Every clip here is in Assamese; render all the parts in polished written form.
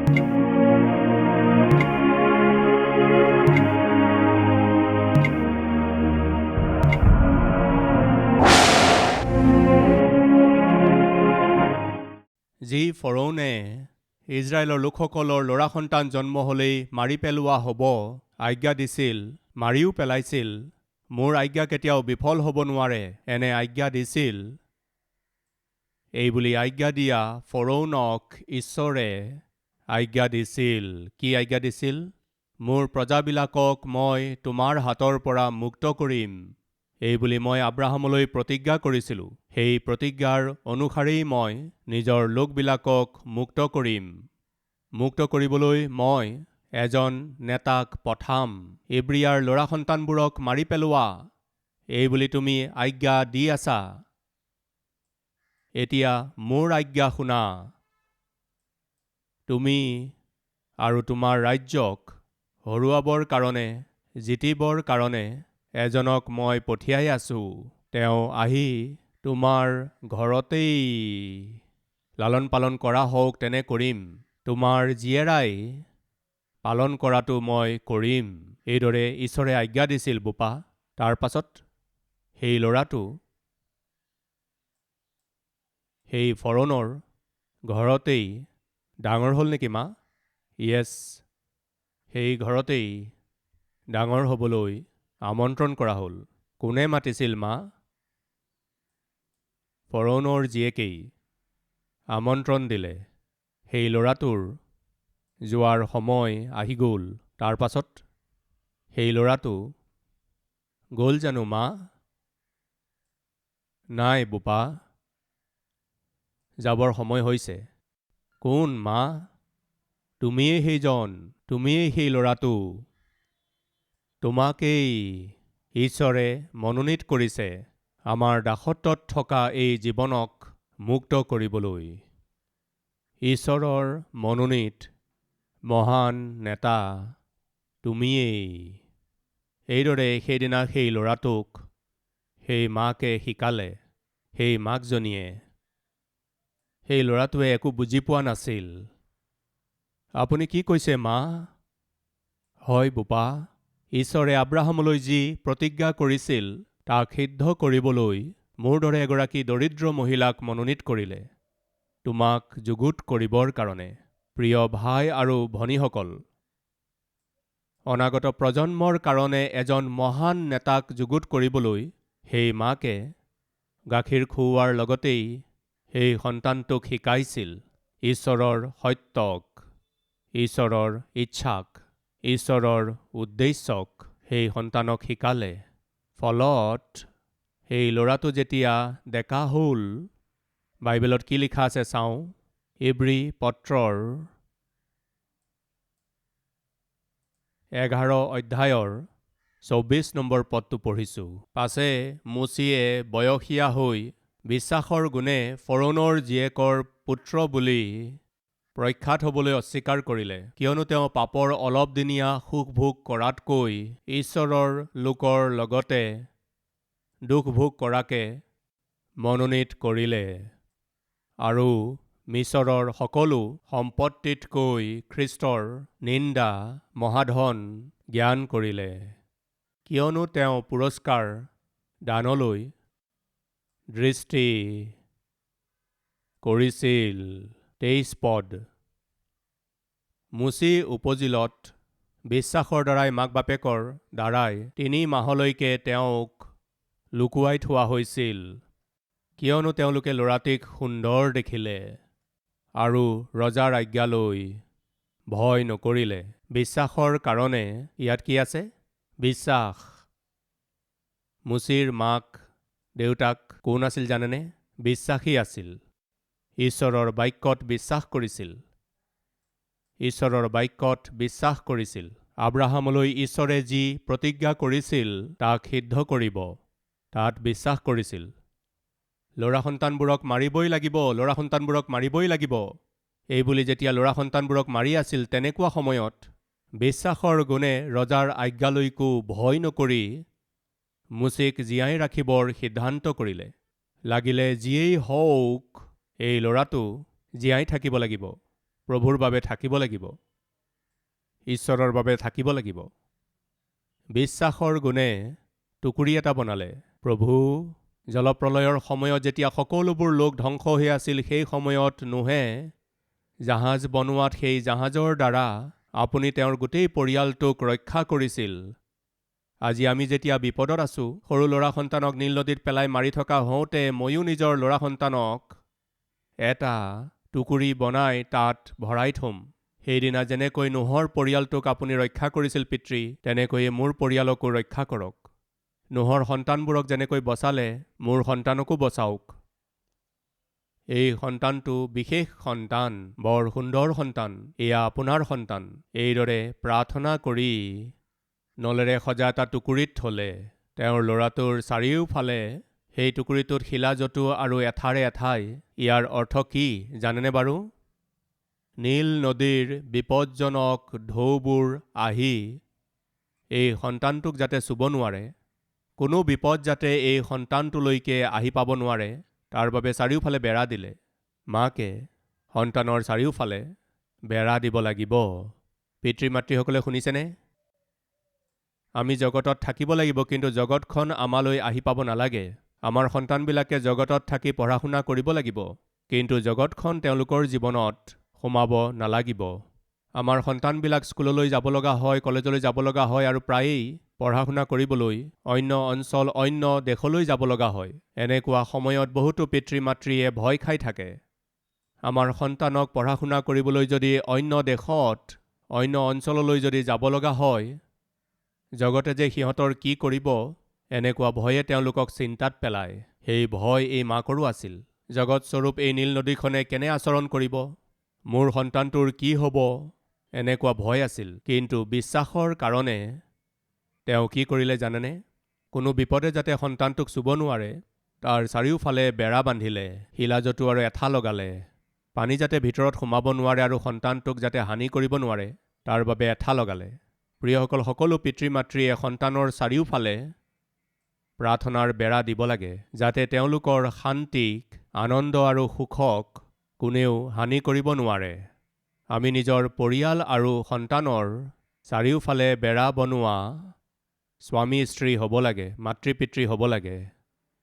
যি ফৰৌনে ইজৰাইলৰ লোকসকলৰ ল'ৰা সন্তান জন্ম হ'লেই মাৰি পেলোৱা হ'ব আজ্ঞা দিছিল, মাৰিও পেলাইছিল, মোৰ আজ্ঞা কেতিয়াও বিফল হ'ব নোৱাৰে এনে আজ্ঞা দিছিল, এইবুলি আজ্ঞা দিয়া ফৰৌনক ঈশ্বৰে আজ্ঞা দিছিল। কি আজ্ঞা দিছিল? মোৰ প্ৰজাবিলাকক মই তোমাৰ হাতৰ পৰা মুক্ত কৰিম, এইবুলি মই আব্ৰাহামলৈ প্ৰতিজ্ঞা কৰিছিলোঁ। সেই প্ৰতিজ্ঞাৰ অনুসাৰেই মই নিজৰ লোকবিলাকক মুক্ত কৰিম। মুক্ত কৰিবলৈ মই এজন নেতাক পঠাম। ইব্ৰিয়াৰ ল'ৰা সন্তানবোৰক মাৰি পেলোৱা, এইবুলি তুমি আজ্ঞা দি আছা। এতিয়া মোৰ আজ্ঞা শুনা। তুমি আৰু তোমাৰ ৰাজ্যক হৰুৱাবৰ কাৰণে, জিতিবৰ কাৰণে এজনক মই পঠিয়াই আছোঁ। তেওঁ আহি তোমাৰ ঘৰতেই লালন পালন কৰা হওক, তেনে কৰিম। তোমাৰ জীয়েৰাই পালন কৰাটো মই কৰিম। এইদৰে ঈশ্বৰে আজ্ঞা দিছিল বোপা। তাৰ পাছত সেই ল'ৰাটো সেই ফৰৌনৰ ঘৰতেই ডাঙৰ হ'ল নেকি মা? য়েছ, সেই ঘৰতেই ডাঙৰ হ'বলৈ আমন্ত্ৰণ কৰা হ'ল। কোনে মাতিছিল মা? ফৰৌনৰ জীয়েকেই আমন্ত্ৰণ দিলে। সেই ল'ৰাটোৰ যোৱাৰ সময় আহি গ'ল। তাৰ পাছত সেই ল'ৰাটো গ'ল জানো মা? নাই বোপা, যাবৰ সময় হৈছে। কোন মা? তুমিয়েই সেইজন, তুমিয়েই সেই ল'ৰাটো। তোমাকেই ঈশ্বৰে মনোনীত কৰিছে আমাৰ দাসত্বত থকা এই জীৱনক মুক্ত কৰিবলৈ। ঈশ্বৰৰ মনোনীত মহান নেতা তুমিয়েই। এইদৰে সেইদিনা সেই ল'ৰাটোক সেই মাকে শিকালে। সেই মাকজনীয়ে, সেই ল'ৰাটোৱে একো বুজি পোৱা নাছিল। আপুনি কি কৈছে মা? হয় বোপা, ঈশ্বৰে আব্ৰাহামলৈ যি প্ৰতিজ্ঞা কৰিছিল তাক সিদ্ধ কৰিবলৈ মোৰ দৰে এগৰাকী দৰিদ্ৰ মহিলাক মনোনীত কৰিলে, তোমাক যুগুত কৰিবৰ কাৰণে। প্ৰিয় ভাই আৰু ভনীসকল, অনাগত প্ৰজন্মৰ কাৰণে এজন মহান নেতাক যুগুত কৰিবলৈ সেই মাকে গাখীৰ খুওৱাৰ লগতেই সেই সন্তানটোক শিকাইছিল ঈশ্বৰৰ সত্যক, ঈশ্বৰৰ ইচ্ছাক, ঈশ্বৰৰ উদ্দেশ্যক সেই সন্তানক শিকালে। ফলত সেই ল'ৰাটো যেতিয়া ডেকা হ'ল, বাইবেলত কি লিখা আছে চাওঁ। ইব্ৰী পত্ৰৰ 11 অধ্যায়ৰ 24 নম্বৰ পদটো পঢ়িছোঁ। পাছে মুচিয়ে বয়সীয়া হৈ বিশ্বাসৰ গুণে ফৰৌনৰ জীয়েকৰ পুত্ৰ বুলি প্ৰখ্যাত হ'বলৈ অস্বীকাৰ কৰিলে, কিয়নো তেওঁ পাপৰ অলপদিনীয়া সুখ ভোগ কৰাতকৈ ঈশ্বৰৰ লোকৰ লগতে দুখ ভোগ কৰাকে মনোনীত কৰিলে, আৰু মিছৰৰ সকলো সম্পত্তিতকৈ খ্ৰীষ্টৰ নিন্দা মহাধন জ্ঞান কৰিলে, কিয়নো তেওঁ পুৰস্কাৰ দানলৈ দৃষ্টি কৰিছিল। 23 পদ। মুচি উপজিলত বিশ্বাসৰ দ্বাৰাই মাক বাপেকৰ দ্বাৰাই 3 মাহলৈকে তেওঁক লুকুৱাই থোৱা হৈছিল, কিয়নো তেওঁলোকে ল'ৰাটিক সুন্দৰ দেখিলে আৰু ৰজাৰ আজ্ঞালৈ ভয় নকৰিলে। বিশ্বাসৰ কাৰণে ইয়াত কি আছে? বিশ্বাস। মুচিৰ মাক দেউতাক কোন আছিল জানেনে? বিশ্বাসী আছিল। ঈশ্বৰৰ বাক্যত বিশ্বাস কৰিছিল। ঈশ্বৰৰ বাক্যত বিশ্বাস কৰিছিল। আব্ৰাহামলৈ ঈশ্বৰে যি প্ৰতিজ্ঞা কৰিছিল তাক সিদ্ধ কৰিব, তাত বিশ্বাস কৰিছিল। ল'ৰা সন্তানবোৰক মাৰিবই লাগিব, ল'ৰা সন্তানবোৰক মাৰিবই লাগিব, এইবুলি যেতিয়া ল'ৰা সন্তানবোৰক মাৰি আছিল, তেনেকুৱা সময়ত বিশ্বাসৰ গুণে ৰজাৰ আজ্ঞালৈকো ভয় নকৰি মুচিক জীয়াই ৰাখিবৰ সিদ্ধান্ত কৰিলে। লাগিলে যিয়েই হওক, এই ল'ৰাটো জীয়াই থাকিব লাগিব। প্ৰভুৰ বাবে থাকিব লাগিব, ঈশ্বৰৰ বাবে থাকিব লাগিব। বিশ্বাসৰ গুণে টুকুৰি এটা বনালে। প্ৰভু জলপ্ৰলয়ৰ সময়ত যেতিয়া সকলোবোৰ লোক ধ্বংস হৈ আছিল, সেই সময়ত নোহে জাহাজ বনোৱাত সেই জাহাজৰ দ্বাৰা আপুনি তেওঁৰ গোটেই পৰিয়ালটোক ৰক্ষা কৰিছিল। আজি আমি যেতিয়া বিপদত আছোঁ, সৰু ল'ৰা সন্তানক নীল নদীত পেলাই মাৰি থকা হওঁতে ময়ো নিজৰ ল'ৰা সন্তানক এটা টুকুৰি বনাই তাত ভৰাই থ'ম। সেইদিনা যেনেকৈ নোহৰ পৰিয়ালটোক আপুনি ৰক্ষা কৰিছিল পিতৃ, তেনেকৈয়ে মোৰ পৰিয়ালকো ৰক্ষা কৰক। নোহৰ সন্তানবোৰক যেনেকৈ বচালে, মোৰ সন্তানকো বচাওক। এই সন্তানটো বিশেষ সন্তান, বৰ সুন্দৰ সন্তান, এয়া আপোনাৰ সন্তান। এইদৰে প্ৰাৰ্থনা কৰি নলেৰে সজা এটা টুকুৰিত থ'লে। তেওঁৰ ল'ৰাটোৰ চাৰিওফালে সেই টুকুৰিটোত শিলা জতু আৰু এঠাৰে এঠাই। ইয়াৰ অৰ্থ কি জানেনে বাৰু? নীল নদীৰ বিপদজনক ঢৌবোৰ আহি এই সন্তানটোক যাতে চুব নোৱাৰে, কোনো বিপদ যাতে এই সন্তানটোলৈকে আহি পাব নোৱাৰে, তাৰ বাবে চাৰিওফালে বেৰা দিলে। মাকে সন্তানৰ চাৰিওফালে বেৰা দিব লাগিব। পিতৃ মাতৃসকলে শুনিছেনে? আমি জগতত থাকিব লাগিব, কিন্তু জগতখন আমালৈ আহি পাব নালাগে। আমাৰ সন্তানবিলাকে জগতত থাকি পঢ়া শুনা কৰিব লাগিব, কিন্তু জগতখন তেওঁলোকৰ জীৱনত সোমাব নালাগিব। আমাৰ সন্তানবিলাক স্কুললৈ যাব লগা হয়, কলেজলৈ যাব লগা হয়, আৰু প্ৰায়েই পঢ়া শুনা কৰিবলৈ অন্য অঞ্চল, অন্য দেশলৈ যাব লগা হয়। এনেকুৱা সময়ত বহুতো পিতৃ মাতৃয়ে ভয় খাই থাকে। আমাৰ সন্তানক পঢ়া শুনা কৰিবলৈ যদি অন্য দেশত, অন্য অঞ্চললৈ যদি যাব লগা হয়, জগতে যে সিহঁতৰ কি কৰিব, এনেকুৱা ভয়ে তেওঁলোকক চিন্তাত পেলায়। সেই ভয় এই মাকৰো আছিল। জগতস্বৰূপ এই নীল নদীখনে কেনে আচৰণ কৰিব, মোৰ সন্তানটোৰ কি হ'ব, এনেকুৱা ভয় আছিল। কিন্তু বিশ্বাসৰ কাৰণে তেওঁ কি কৰিলে জানেনে? কোনো বিপদে যাতে সন্তানটোক চুব নোৱাৰে, তাৰ চাৰিওফালে বেৰা বান্ধিলে, শিলাজতু আৰু এঠা লগালে। পানী যাতে ভিতৰত সোমাব নোৱাৰে আৰু সন্তানটোক যাতে হানি কৰিব নোৱাৰে, তাৰ বাবে এঠা লগালে। প্ৰিয়সকল, সকলো পিতৃ মাতৃয়ে সন্তানৰ চাৰিওফালে প্ৰাৰ্থনাৰ বেৰা দিব লাগে, যাতে তেওঁলোকৰ শান্তিক, আনন্দ আৰু সুখক কোনেও হানি কৰিব নোৱাৰে। আমি নিজৰ পৰিয়াল আৰু সন্তানৰ চাৰিওফালে বেৰা বনোৱা স্বামী স্ত্ৰী হ'ব লাগে, মাতৃ পিতৃ হ'ব লাগে।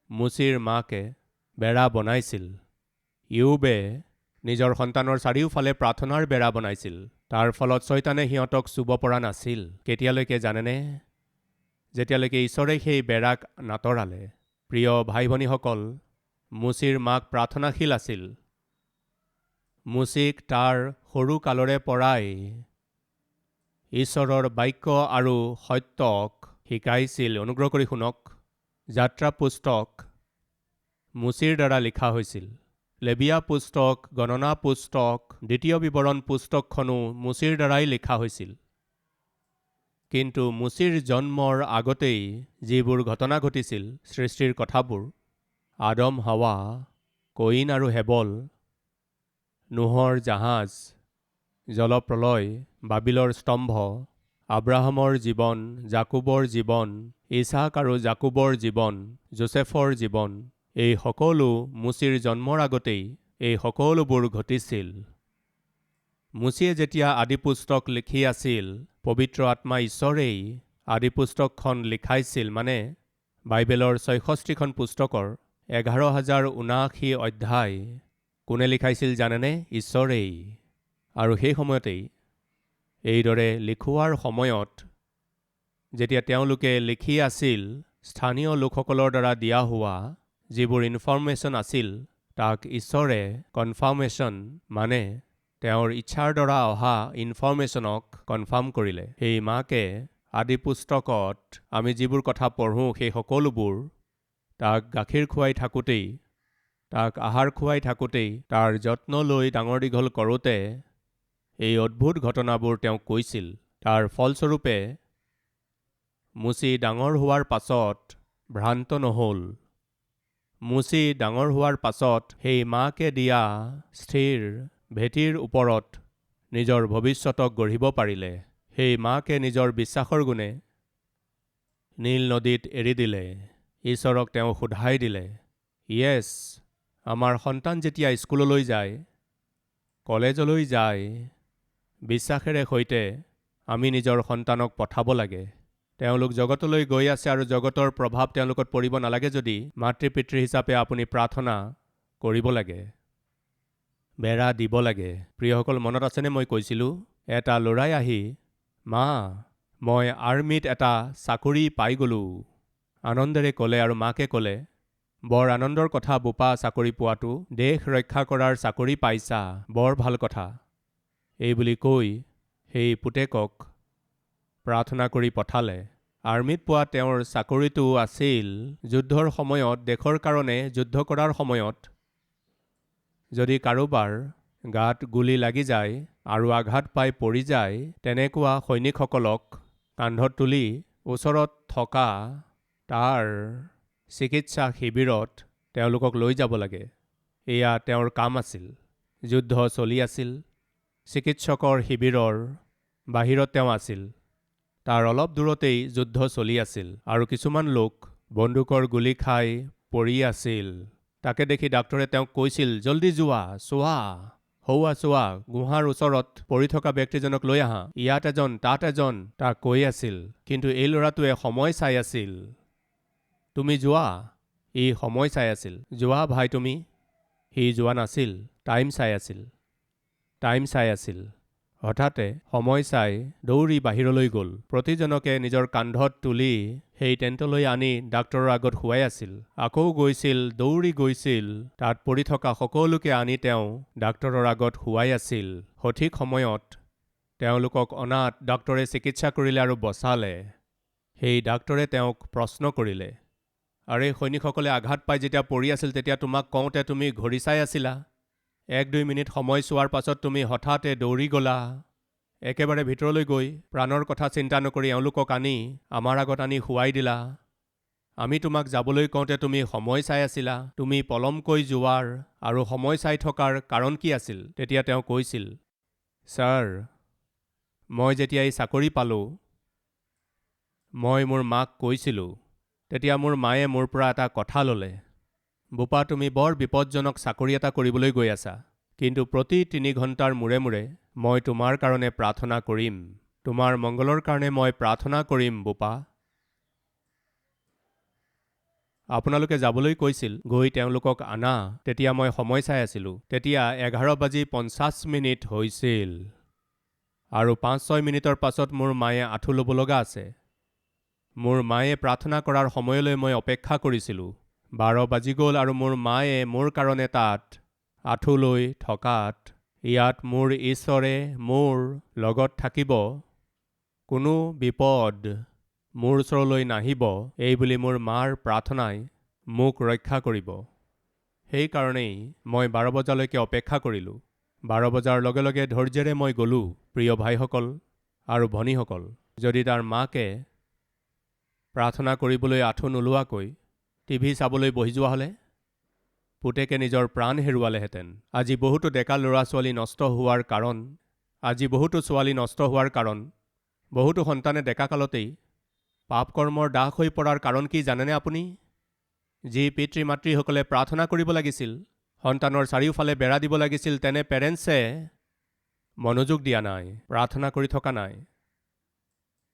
মুচিৰ মাকে বেৰা বনাইছিল। ইয়োবে নিজৰ সন্তানৰ চাৰিওফালে প্ৰাৰ্থনাৰ বেৰা বনাইছিল। তাৰ ফলত শয়তানে সিহঁতক চুব পৰা নাছিল। কেতিয়ালৈকে জানেনে? যেতিয়ালৈকে ঈশ্বৰে সেই বেৰাক নাতৰালে। প্ৰিয় ভাই ভনীসকল, মুচিৰ মাক প্ৰাৰ্থনাশীল আছিল। মুচিক তাৰ সৰু কালৰে পৰাই ঈশ্বৰৰ বাক্য আৰু সত্যক শিকাইছিল। অনুগ্ৰহ কৰি শুনক, যাত্ৰা পুস্তক মুচিৰ দ্বাৰা লিখা হৈছিল। লেবিয়া পুস্তক, গণনা পুস্তক, দ্বিতীয় বিৱৰণ পুস্তকখনো মুচিৰ দ্বাৰাই লিখা হৈছিল। কিন্তু মুচিৰ জন্মৰ আগতেই যিবোৰ ঘটনা ঘটিছিল, সৃষ্টিৰ কথাবোৰ, আদম হাৱা, কয়িন আৰু হেবল, নোহৰ জাহাজ, জলপ্ৰলয়, বাবিলৰ স্তম্ভ, আব্ৰাহামৰ জীৱন, জাকুবৰ জীৱন, ইছাক আৰু জাকুবৰ জীৱন, যোচেফৰ জীৱন, এই সকলো মুচিৰ জন্মৰ আগতেই এই সকলোবোৰ ঘটিছিল। মুচিয়ে যেতিয়া আদি পুস্তক লিখি আছিল, পবিত্ৰ আত্মা ঈশ্বৰেই আদি পুস্তকখন লিখাইছিল, মানে বাইবেলৰ ৬৬খন পুস্তকৰ ১১,০৭৯ অধ্যায় কোনে লিখাইছিল জানেনে? ঈশ্বৰেই। আৰু সেই সময়তেই এইদৰে লিখোৱাৰ সময়ত যেতিয়া তেওঁলোকে লিখি আছিল, স্থানীয় লোকসকলৰ দ্বাৰা দিয়া হোৱা যিবোৰ ইনফৰমেশ্যন আছিল, তাক ঈশ্বৰে কনফাৰ্মেশ্যন, মানে তেওঁৰ ইচ্ছাৰ দ্বাৰা অহা ইনফৰমেশ্যনক কনফাৰ্ম কৰিলে। সেই মাকে আদি পুস্তকত আমি যিবোৰ কথা পঢ়োঁ, সেই সকলোবোৰ তাক গাখীৰ খুৱাই থাকোঁতেই, তাক আহাৰ খুৱাই থাকোঁতেই, তাৰ যত্ন লৈ ডাঙৰ দীঘল কৰোঁতে এই অদ্ভুত ঘটনাবোৰ তেওঁক কৈছিল। তাৰ ফলস্বৰূপে মুচি ডাঙৰ হোৱাৰ পাছত ভ্ৰান্ত নহ'ল। মুচি ডাঙৰ হোৱাৰ পাছত সেই মাকে দিয়া স্থিৰ ভেটিৰ ওপৰত নিজৰ ভৱিষ্যতক গঢ়িব পাৰিলে। সেই মাকে নিজৰ বিশ্বাসৰ গুণে নীল নদীত এৰি দিলে। ঈশ্বৰক তেওঁ সোধাই দিলে, আমাৰ সন্তান যেতিয়া স্কুললৈ যায়, কলেজলৈ যায় বিশ্বাসেৰে সৈতে আমি নিজৰ সন্তানক পঠাব লাগে। তেওঁলোক জগতলৈ গৈ আছে আৰু জগতৰ প্ৰভাৱ তেওঁলোকত পৰিব নালাগে যদি মাতৃ পিতৃ হিচাপে আপুনি প্ৰাৰ্থনা কৰিব লাগে, বেৰা দিব লাগে। প্ৰিয়সকল, মনত আছেনে মই কৈছিলোঁ এটা ল'ৰাই আহি, মা মই আৰ্মিত এটা চাকৰি পাই গ'লোঁ, আনন্দেৰে ক'লে আৰু মাকে ক'লে, বৰ আনন্দৰ কথা বোপা, চাকৰি পোৱাটো, দেশ ৰক্ষা কৰাৰ চাকৰি পাইছা, বৰ ভাল কথা। এই বুলি কৈ সেই পুতেকক প্ৰাৰ্থনা কৰি পঠালে। আৰ্মিত পোৱা তেওঁৰ চাকৰিটো আছিল যুদ্ধৰ সময়ত, দেশৰ কাৰণে যুদ্ধ কৰাৰ সময়ত যদি কাৰোবাৰ গাত গুলী লাগি যায় আৰু আঘাত পাই পৰি যায়, তেনেকুৱা সৈনিকসকলক কান্ধত তুলি ওচৰত থকা তাৰ চিকিৎসা শিবিৰত তেওঁলোকক লৈ যাব লাগে। এয়া তেওঁৰ কাম আছিল। যুদ্ধ চলি আছিল। চিকিৎসকৰ শিবিৰৰ বাহিৰত তেওঁ আছিল। তাৰ অলপ দূৰতেই যুদ্ধ চলি আছিল আৰু কিছুমান লোক বন্দুকৰ গুলী খাই পৰি আছিল। তাকে দেখি ডাক্তৰে তেওঁক কৈছিল, জল্দি যোৱা, চোৱা, হৌৱা চোৱা, গুহাৰ ওচৰত পৰি থকা ব্যক্তিজনক লৈ আহা, ইয়াত এজন, তাত এজন, তাক কৈ আছিল। কিন্তু এই ল'ৰাটোৱে সময় চাই আছিল। তুমি যোৱা, ই সময় চাই আছিল। যোৱা ভাই তুমি। সি যোৱা নাছিল, টাইম চাই আছিল। টাইম চাই আছিল। হঠাতে সময় চাই দৌৰি বাহিৰলৈ গ'ল। প্ৰতিজনকে নিজৰ কান্ধত তুলি সেই টেণ্টলৈ আনি ডাক্তৰৰ আগত শুৱাই আছিল। আকৌ গৈছিল, দৌৰি গৈছিল, তাত পৰি থকা সকলোকে আনি তেওঁ ডাক্তৰৰ আগত শুৱাই আছিল। সঠিক সময়ত তেওঁলোকক অনাত ডাক্তৰে চিকিৎসা কৰিলে আৰু বচালে। সেই ডাক্তৰে তেওঁক প্ৰশ্ন কৰিলে, আৰে সৈনিকসকলে আঘাত পাই যেতিয়া পৰি আছিল তেতিয়া তোমাক কওঁতে তুমি ঘড়ী চাই আছিলা। 1-2 মিনিট সময় চোৱাৰ পাছত তুমি হঠাতে দৌৰি গ'লা, একেবাৰে ভিতৰলৈ গৈ প্ৰাণৰ কথা চিন্তা নকৰি এওঁলোকক আনি আমাৰ আগত আনি শুৱাই দিলা। আমি তোমাক যাবলৈ কওঁতে তুমি সময় চাই আছিলা। তুমি পলমকৈ যোৱাৰ আৰু সময় চাই থকাৰ কাৰণ কি আছিল? তেতিয়া তেওঁ কৈছিল, ছাৰ, মই যেতিয়া এই চাকৰি পালোঁ, মই মোৰ মাক কৈছিলোঁ, তেতিয়া মোৰ মায়ে মোৰ পৰা এটা কথা ল'লে, বোপা তুমি বৰ বিপদজনক চাকৰি এটা কৰিবলৈ গৈ আছা, কিন্তু প্ৰতি 3 ঘণ্টাৰ মূৰে মূৰে মই তোমাৰ কাৰণে প্ৰাৰ্থনা কৰিম, তোমাৰ মংগলৰ কাৰণে মই প্ৰাৰ্থনা কৰিম বোপা। আপোনালোকে যাবলৈ কৈছিল, গৈ তেওঁলোকক আনা। তেতিয়া মই সময় চাই আছিলোঁ। তেতিয়া 11:50 হৈছিল আৰু 5-6 মিনিটৰ পাছত মোৰ মায়ে আঁঠু ল'ব লগা আছে। মোৰ মায়ে প্ৰাৰ্থনা কৰাৰ সময়লৈ মই অপেক্ষা কৰিছিলোঁ। 12 বাজি গ'ল আৰু মোৰ মায়ে মোৰ কাৰণে তাত আঁঠু লৈ থকাত ইয়াত মোৰ ঈশ্বৰে মোৰ লগত থাকিব, কোনো বিপদ মোৰ ওচৰলৈ নাহিব, এই বুলি মোৰ মাৰ প্ৰাৰ্থনাই মোক ৰক্ষা কৰিব। সেইকাৰণেই মই 12 বজালৈকে অপেক্ষা কৰিলোঁ। 12 বজাৰ লগে লগে ধৈৰ্যেৰে মই গ'লোঁ। প্ৰিয় ভাইসকল আৰু ভনীসকল, যদি তাৰ মাকে প্ৰাৰ্থনা কৰিবলৈ আঁঠু নোলোৱাকৈ টিভি চাবলৈ বহি যোৱা হ'লে, পুতেকে নিজৰ প্ৰাণ হেৰুৱালেহেঁতেন। আজি বহুতো ডেকা ল'ৰা ছোৱালী নষ্ট হোৱাৰ কাৰণ, বহুতো সন্তানে ডেকা কালতেই পাপ কৰ্মৰ দাস হৈ পৰাৰ কাৰণ কি জানেনে আপুনি? যি পিতৃ মাতৃসকলে প্ৰাৰ্থনা কৰিব লাগিছিল, সন্তানৰ চাৰিওফালে বেৰা দিব লাগিছিল, তেনে পেৰেণ্টছে মনোযোগ দিয়া নাই, প্ৰাৰ্থনা কৰি থকা নাই।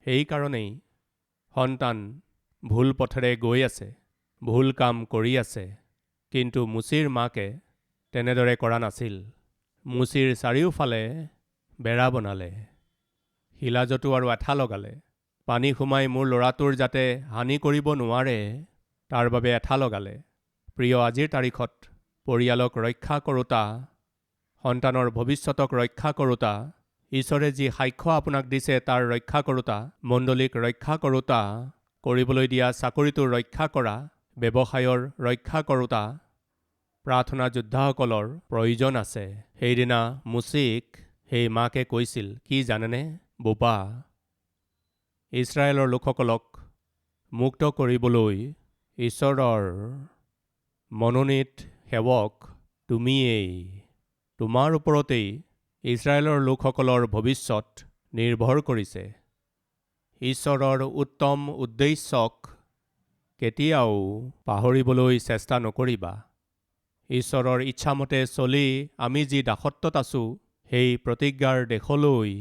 সেইকাৰণেই সন্তান ভুল পথেৰে গৈ আছে, ভুল কাম কৰি আছে। কিন্তু মুচিৰ মাকে তেনেদৰে কৰা নাছিল। মুচিৰ চাৰিওফালে বেৰা বনালে, শিলাজতু আৰু এঠা লগালে। পানী সোমাই মোৰ ল'ৰাটোৰ যাতে হানি কৰিব নোৱাৰে তাৰ বাবে এঠা লগালে। প্ৰিয়, আজিৰ তাৰিখত পৰিয়ালক ৰক্ষা কৰোঁতা, সন্তানৰ ভৱিষ্যতক ৰক্ষা কৰোঁতা, ঈশ্বৰে যি সাক্ষ্য আপোনাক দিছে তাৰ ৰক্ষা কৰোঁতা, মণ্ডলীক ৰক্ষা কৰোঁতা, কৰিবলৈ দিয়া চাকৰিটো ৰক্ষা কৰা, ব্যৱসায়ৰ ৰক্ষা কৰোঁতা, প্ৰাৰ্থনা যোদ্ধাসকলৰ প্ৰয়োজন আছে। সেইদিনা মুচিক সেই মাকে কৈছিল, কি জানেনে বোপা, ইছৰাইলৰ লোকসকলক মুক্ত কৰিবলৈ ঈশ্বৰৰ মনোনীত সেৱক তুমিয়েই। তোমাৰ ওপৰতেই ইছৰাইলৰ লোকসকলৰ ভৱিষ্যত নিৰ্ভৰ কৰিছে। ঈশ্বৰৰ উত্তম উদ্দেশ্যক কেতিয়াও পাহৰিবলৈ চেষ্টা নকৰিবা। ঈশ্বৰৰ ইচ্ছামতে চলি আমি যি দাসত্বত আছোঁ সেই প্ৰতিজ্ঞাৰ দেশলৈ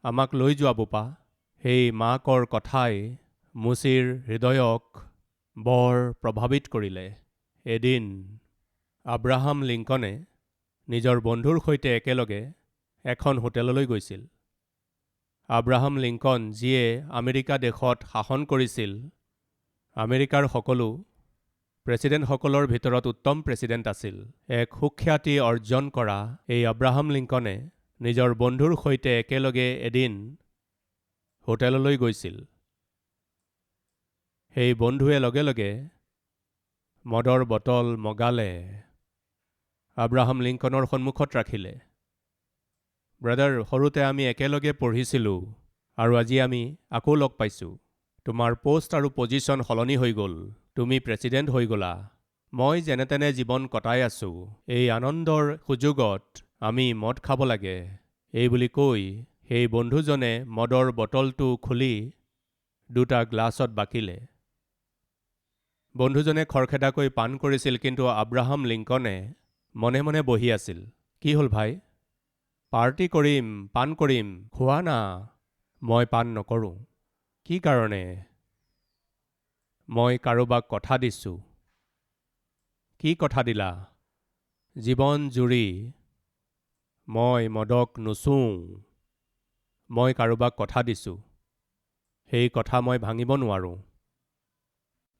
আমাক লৈ যোৱা বোপা। সেই মাকৰ কথাই মুচিৰ হৃদয়ক বৰ প্ৰভাৱিত কৰিলে। এদিন আব্ৰাহাম লিংকনে নিজৰ বন্ধুৰ সৈতে একেলগে এখন হোটেললৈ গৈছিল। আব্ৰাহাম লিংকন যিয়ে আমেৰিকা দেশত শাসন কৰিছিল, আমেৰিকাৰ সকলো প্ৰেছিডেণ্টসকলৰ ভিতৰত উত্তম প্ৰেছিডেণ্ট আছিল। এক সুখ্যাতি অৰ্জন কৰা এই আব্ৰাহাম লিংকনে নিজৰ বন্ধুৰ সৈতে একেলগে এদিন হোটেললৈ গৈছিল। সেই বন্ধুৱে লগে লগে মদৰ বটল মগালে আব্ৰাহাম লিংকনৰ সন্মুখত ৰাখিলে। ব্ৰাদাৰ, সৰুতে আমি একেলগে পঢ়িছিলোঁ আৰু আজি আমি আকৌ লগ পাইছোঁ। তোমাৰ পোষ্ট আৰু পজিশ্যন সলনি হৈ গ'ল, তুমি প্ৰেছিডেণ্ট হৈ গ'লা। মই যেনে তেনে জীৱন কটাই আছোঁ। এই আনন্দৰ সুযোগত আমি মদ খাব লাগে। এই বুলি কৈ সেই বন্ধুজনে মদৰ বটলটো খুলি দুটা গ্লাছত বাকিলে। বন্ধুজনে খৰখেদাকৈ পান কৰিছিল, কিন্তু আব্ৰাহাম লিংকনে মনে মনে বহি আছিল। কি হ'ল ভাই? পাৰ্টি কৰিম, পান কৰিম, খোৱা না। মই পান নকৰোঁ। কি কাৰণে? মই কাৰোবাক কথা দিছোঁ। কি কথা দিলা? জীৱন জুৰি মই মদক নুচুওঁ। মই কাৰোবাক কথা দিছোঁ, সেই কথা মই ভাঙিব নোৱাৰোঁ।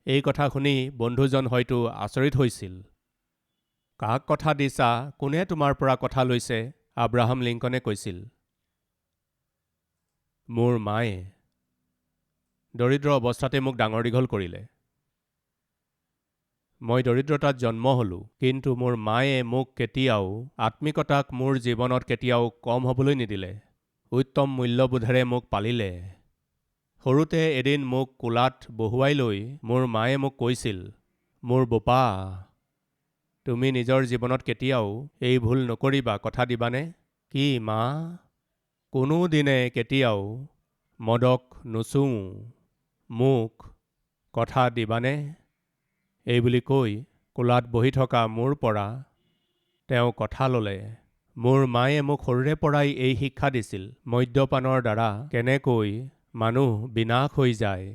এই কথা শুনি বন্ধুজন হয়তো আচৰিত হৈছিল। কাক কথা দিছা? কোনে তোমাৰ পৰা কথা লৈছে? আব্ৰাহাম লিংকনে কৈছিল, মোৰ মায়ে। দৰিদ্ৰ অৱস্থাতে মোক ডাঙৰ দীঘল কৰিলে। মই দৰিদ্ৰতাত জন্ম হ'লোঁ, কিন্তু মোৰ মায়ে মোক কেতিয়াও আত্মিকতাক মোৰ জীৱনত কেতিয়াও কম হ'বলৈ নিদিলে। উত্তম মূল্যবোধেৰে মোক পালিলে। সৰুতে এদিন মোক কোলাত বহুৱাই লৈ মোৰ মায়ে মোক কৈছিল, মোৰ বোপা, তুমি নিজৰ জীৱনত কেতিয়াও এই ভুল নকৰিবা, কথা দিবানে? কি মা? কোনোদিনে কেতিয়াও মদক নুচুওঁ, মোক কথা দিবানে? এই বুলি কৈ কোলাত বহি থকা মোৰ পৰা তেওঁ কথা ল'লে। মোৰ মায়ে মোক সৰুৰে পৰাই এই শিক্ষা দিছিল, মদ্যপানৰ দ্বাৰা কেনেকৈ মানুহ বিনাশ হৈ যায়।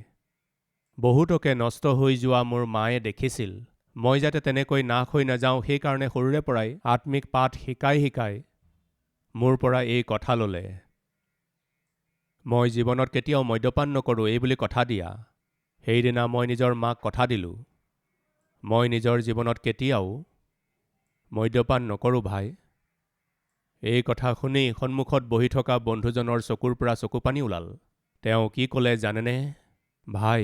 বহুতকে নষ্ট হৈ যোৱা মোৰ মায়ে দেখিছিল। মই যাতে তেনেকৈ নাশ হৈ নাযাওঁ, সেইকাৰণে সৰুৰে পৰাই আত্মিক পাঠ শিকাই শিকাই মোৰ পৰা এই কথা ল'লে। মই জীৱনত কেতিয়াও মদ্যপান নকৰোঁ, এই বুলি কথা দিয়া। সেইদিনা মই নিজৰ মাক কথা দিলোঁ, মই নিজৰ জীৱনত কেতিয়াও মদ্যপান নকৰোঁ ভাই। এই কথা শুনি সন্মুখত বহি থকা বন্ধুজনৰ চকুৰ পৰা চকুপানী ওলাল। তেওঁ কি ক'লে জানেনে? ভাই,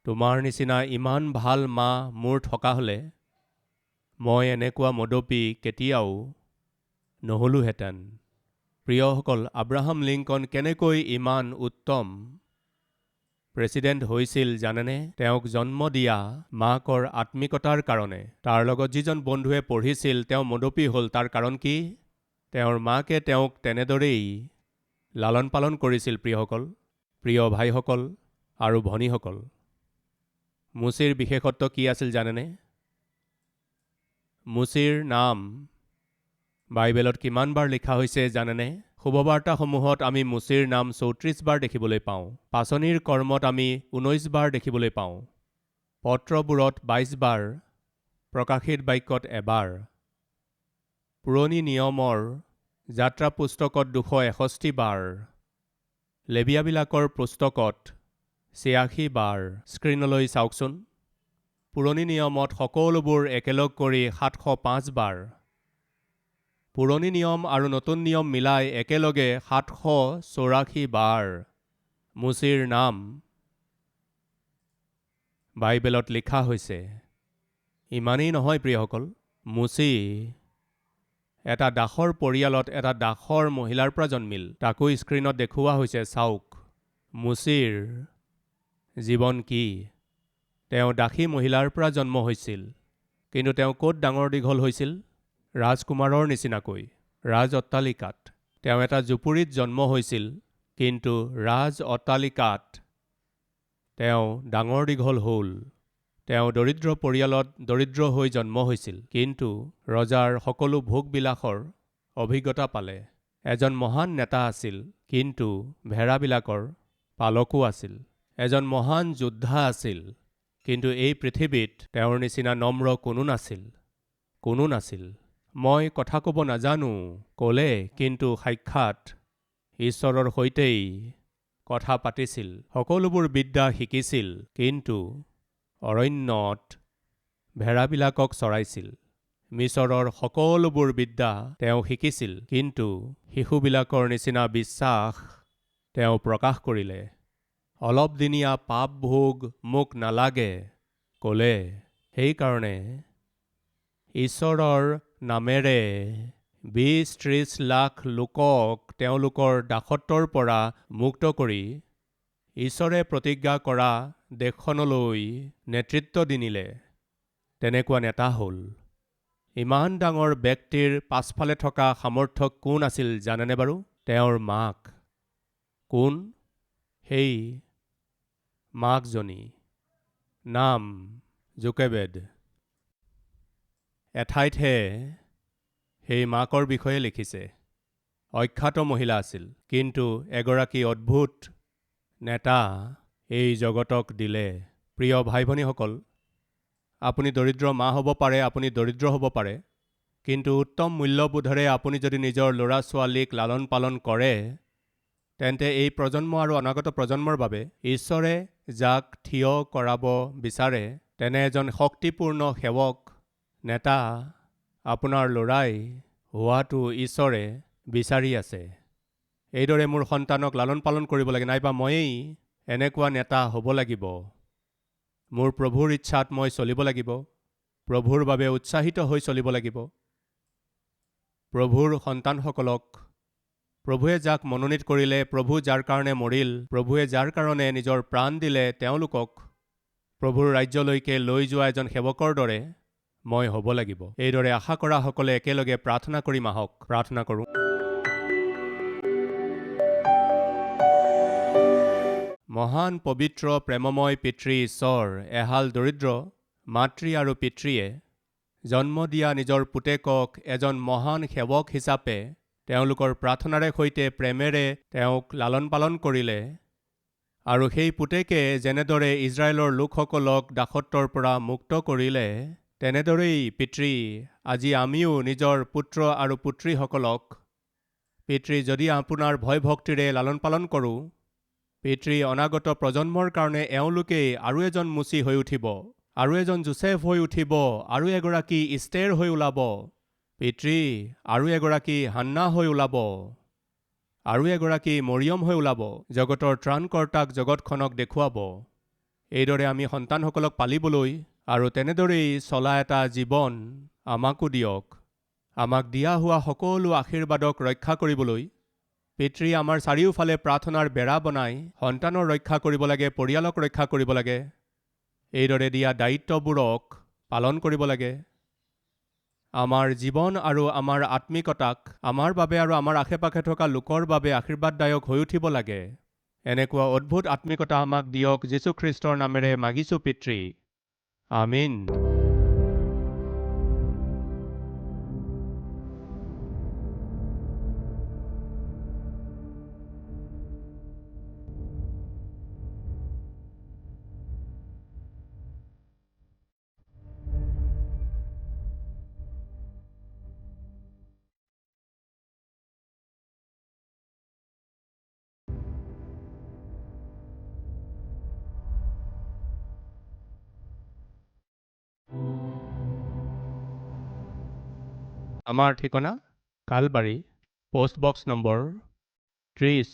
তোমাৰ নিচিনা ইমান ভাল মা মোৰ থকা হ'লে মই এনেকুৱা মদপী কেতিয়াও নহ'লোহেঁতেন। প্ৰিয়সকল, আব্ৰাহাম লিংকন কেনেকৈ ইমান উত্তম প্ৰেছিডেণ্ট হৈছিল জানেনে? তেওঁক জন্ম দিয়া মাকৰ আত্মিকতাৰ কাৰণে। তাৰ লগত যিজন বন্ধুৱে পঢ়িছিল তেওঁ মদপী হ'ল, তাৰ কাৰণ কি? তেওঁৰ মাকে তেওঁক তেনেদৰেই লালন পালন কৰিছিল। প্ৰিয়সকল, প্ৰিয় ভাইসকল আৰু ভনীসকল, মুচিৰ বিশেষত্ব কি আছিল জানেনে? মুচিৰ নাম বাইবেলত কিমান বাৰ লিখা হৈছে জানেনে? শুভবাৰ্তাসমূহত আমি মুচিৰ নাম ৩৪ বাৰ দেখিবলৈ পাওঁ। পাচনিৰ কৰ্মত আমি ১৯ বাৰ দেখিবলৈ পাওঁ। পত্ৰবোৰত ২২ বাৰ, প্ৰকাশিত বাক্যত এবাৰ, পুৰণি নিয়মৰ যাত্ৰা পুস্তকত ২৬১ বাৰ, লেবিয়াবিলাকৰ পুস্তকত ৮৬ বাৰ। স্ক্ৰীনলৈ চাওকচোন। পুৰণি নিয়মত সকলোবোৰ একেলগ কৰি ৭০৫ বাৰ। পুৰণি নিয়ম আৰু নতুন নিয়ম মিলাই একেলগে ৭৮৪ বাৰ মুচিৰ নাম বাইবেলত লিখা হৈছে। ইমানেই নহয় প্ৰিয়সকল, মুচি এটা দাসৰ পৰিয়ালত এটা দাসৰ মহিলাৰ পৰা জন্মিল। তাকো স্ক্ৰীনত দেখুওৱা হৈছে, চাওক। মুচিৰ জীৱন কি? তেওঁ দাসী মহিলাৰ পৰা জন্ম হৈছিল, কিন্তু তেওঁ ক'ত ডাঙৰ দীঘল হৈছিল? ৰাজকুমাৰৰ নিচিনাকৈ ৰাজ অট্টালিকাত। তেওঁ এটা জুপুৰিত জন্ম হৈছিল, কিন্তু ৰাজ অট্টালিকাত তেওঁ ডাঙৰ দীঘল হ'ল। তেওঁ দৰিদ্ৰ পৰিয়ালত দৰিদ্ৰ হৈ জন্ম হৈছিল, কিন্তু ৰজাৰ সকলো ভোগবিলাসৰ অভিজ্ঞতা পালে। এজন মহান নেতা আছিল, কিন্তু ভেড়াবিলাকৰ পালকো আছিল। এজন মহান যোদ্ধা আছিল, কিন্তু এই পৃথিৱীত তেওঁৰ নিচিনা নম্ৰ কোনো নাছিল। মই কথা ক'ব নাজানো ক'লে, কিন্তু সাক্ষাৎ ঈশ্বৰৰ সৈতেই কথা পাতিছিল। সকলোবোৰ বিদ্যা শিকিছিল, কিন্তু অৰণ্যত ভেড়াবিলাকক চৰাইছিল। মিছৰৰ সকলোবোৰ বিদ্যা তেওঁ শিকিছিল, কিন্তু শিশুবিলাকৰ নিচিনা বিশ্বাস তেওঁ প্ৰকাশ কৰিলে। অলপদিনীয়া পাপ ভোগ মোক নালাগে ক'লে। সেইকাৰণে ঈশ্বৰৰ নামেৰে 20-30 লাখ লোকক তেওঁলোকৰ দাসত্বৰ পৰা মুক্ত কৰি ঈশ্বৰে প্ৰতিজ্ঞা কৰা দেশখনলৈ নেতৃত্ব দি নিলে। তেনেকুৱা নেতা হ'ল। ইমান ডাঙৰ ব্যক্তিৰ পাছফালে থকা সামৰ্থক কোন আছিল জানেনে বাৰু? তেওঁৰ মাক। কোন? সেই মাকজনী নাম জোকেবেড। এঠাইতহে সেই মাকৰ বিষয়ে লিখিছে। অখ্যাত মহিলা আছিল, কিন্তু এগৰাকী অদ্ভুত নেতা এই জগতক দিলে। প্ৰিয় ভাই ভনীসকল, আপুনি দৰিদ্ৰ মা হ'ব পাৰে, আপুনি দৰিদ্ৰ হ'ব পাৰে, কিন্তু উত্তম মূল্যবোধেৰে আপুনি যদি নিজৰ ল'ৰা ছোৱালীক লালন পালন কৰে, তেন্তে এই প্ৰজন্ম আৰু অনাগত প্ৰজন্মৰ বাবে ঈশ্বৰে যাক থিয় কৰাব বিচাৰে, তেনে এজন শক্তিপূৰ্ণ সেৱক নেতা আপোনাৰ ল'ৰাই হোৱাটো ঈশ্বৰে বিচাৰি আছে। এইদৰে মোৰ সন্তানক লালন পালন কৰিব লাগে, নাইবা ময়েই এনেকুৱা নেতা হ'ব লাগিব। মোৰ প্ৰভুৰ ইচ্ছাত মই চলিব লাগিব, প্ৰভুৰ বাবে উৎসাহিত হৈ চলিব লাগিব। প্ৰভুৰ সন্তানসকলক প্ৰভুৱে যাক মনোনীত কৰিলে, প্ৰভু যাৰ কাৰণে মৰিল, প্ৰভুৱে যাৰ কাৰণে নিজৰ প্ৰাণ দিলে, তেওঁলোকক প্ৰভুৰ ৰাজ্যলৈকে লৈ যোৱা এজন সেৱকৰ দৰে মই হ'ব লাগিব। এইদৰে আশা কৰা সকলে একেলগে প্ৰাৰ্থনা কৰিম। আহক প্ৰাৰ্থনা কৰোঁ। মহান পবিত্ৰ প্ৰেমময় পিতৃ ঈশ্বৰ, এহাল দৰিদ্ৰ মাতৃ আৰু পিতৃয়ে জন্ম দিয়া নিজৰ পুতেকক এজন মহান সেৱক হিচাপে তেওঁলোকৰ প্ৰাৰ্থনাৰে সৈতে প্ৰেমেৰে তেওঁক লালন পালন কৰিলে, আৰু সেই পুতেকে যেনেদৰে ইজৰাইলৰ লোকসকলক দাসত্বৰ পৰা মুক্ত কৰিলে, তেনেদৰেই পিতৃ আজি আমিও নিজৰ পুত্ৰ আৰু পুত্ৰীসকলক পিতৃ যদি আপোনাৰ ভয় ভক্তিৰে লালন পালন কৰোঁ, পিতৃ অনাগত প্ৰজন্মৰ কাৰণে এওঁলোকেই আৰু এজন মুচি হৈ উঠিব, আৰু এজন জোচেফ হৈ উঠিব, আৰু এগৰাকী ইষ্টেৰ হৈ ওলাব, পিতৃ আৰু এগৰাকী হান্না হৈ ওলাব, আৰু এগৰাকী মৰিয়ম হৈ ওলাব, জগতৰ ত্ৰাণকৰ্তাক জগতখনক দেখুৱাব। এইদৰে আমি সন্তানসকলক পালিবলৈ আৰু তেনেদৰেই চলা এটা জীৱন আমাকো দিয়ক। আমাক দিয়া হোৱা সকলো আশীৰ্বাদক ৰক্ষা কৰিবলৈ পিতৃ আমাৰ চাৰিওফালে প্ৰাৰ্থনাৰ বেৰা বনাই সন্তানৰ ৰক্ষা কৰিব লাগে, পৰিয়ালক ৰক্ষা কৰিব লাগে। এইদৰে দিয়া দায়িত্ববোৰক পালন কৰিব লাগে। আমাৰ জীৱন আৰু আমাৰ আত্মিকতাক আমাৰ বাবে আৰু আমাৰ আশে পাশে থকা লোকৰ বাবে আশীৰ্বাদদায়ক হৈ উঠিব লাগে। এনেকুৱা অদ্ভুত আত্মিকতা আমাক দিয়ক, যীশুখ্ৰীষ্টৰ নামেৰে মাগিছোঁ পিতৃ। আমিন। আমাৰ ঠিকনা কালবাৰী, পোষ্টবক্স নম্বৰ 30,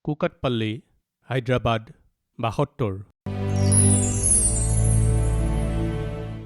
কুকাটপল্লী, হায়দৰাবাদ 72।